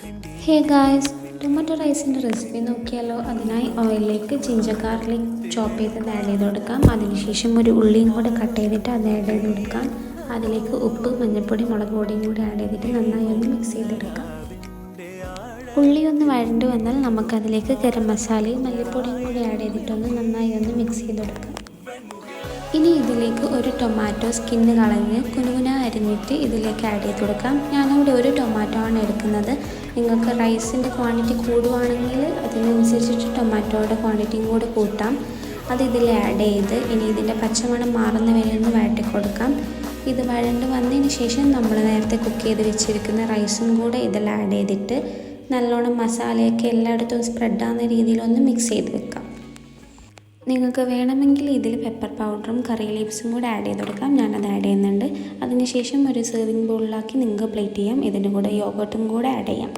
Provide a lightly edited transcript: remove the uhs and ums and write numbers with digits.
Hey guys, tomato റൈസിൻ്റെ recipe നോക്കിയാലോ. അതിനായി ഓയിലിലേക്ക് ജിഞ്ചർ ഗാർലിക് ചോപ്പ് ചെയ്തത് ആഡ് ചെയ്ത് കൊടുക്കാം. അതിനുശേഷം ഒരു ഉള്ളിയും കൂടെ കട്ട് ചെയ്തിട്ട് അത് ആഡ് ചെയ്ത് കൊടുക്കാം. അതിലേക്ക് ഉപ്പ്, മഞ്ഞൾപ്പൊടി, മുളക് പൊടിയും കൂടി ആഡ് ചെയ്തിട്ട് നന്നായി ഒന്ന് മിക്സ് ചെയ്തെടുക്കാം. ഉള്ളി ഒന്ന് വഴണ്ട് വന്നാൽ നമുക്കതിലേക്ക് ഗരം മസാലയും മല്ലിപ്പൊടിയും കൂടി ആഡ് ചെയ്തിട്ടൊന്ന് നന്നായി ഒന്ന് മിക്സ് ചെയ്തെടുക്കാം. ഇനി ഇതിലേക്ക് ഒരു ടൊമാറ്റോ സ്കിന്ന് കളഞ്ഞ് കുനുകുന അരിഞ്ഞിട്ട് ഇതിലേക്ക് ആഡ് ചെയ്ത് കൊടുക്കാം. ഞാനിവിടെ ഒരു ടൊമാറ്റോ ആണ് എടുക്കുന്നത്. നിങ്ങൾക്ക് റൈസിൻ്റെ ക്വാണ്ടിറ്റി കൂടുവാണെങ്കിൽ അതിനനുസരിച്ചിട്ട് ടൊമാറ്റോയുടെ ക്വാണ്ടിറ്റിയും കൂടി കൂട്ടാം. അത് ഇതിൽ ആഡ് ചെയ്ത് ഇനി ഇതിൻ്റെ പച്ചമണം മാറുന്ന വരെ ഒന്ന് വഴറ്റി കൊടുക്കാം. ഇത് വഴണ്ട് വന്നതിന് ശേഷം നമ്മൾ നേരത്തെ കുക്ക് ചെയ്ത് വെച്ചിരിക്കുന്ന റൈസും കൂടെ ഇതിൽ ആഡ് ചെയ്തിട്ട് നല്ലോണം മസാലയൊക്കെ എല്ലായിടത്തും സ്പ്രെഡ് ആവുന്ന രീതിയിലൊന്ന് മിക്സ് ചെയ്ത് വെക്കാം. നിങ്ങൾക്ക് വേണമെങ്കിൽ ഇതിൽ പെപ്പർ പൗഡറും കറി ലീവ്സും കൂടെ ആഡ് ചെയ്ത് കൊടുക്കാം. ഞാനത് ആഡ് ചെയ്യുന്നുണ്ട്. അതിനുശേഷം ഒരു സെർവിങ് ബൗളിലാക്കി നിങ്ങൾക്ക് പ്ലേറ്റ് ചെയ്യാം. ഇതിൻ്റെ കൂടെ യോഗട്ടും കൂടെ ആഡ് ചെയ്യാം.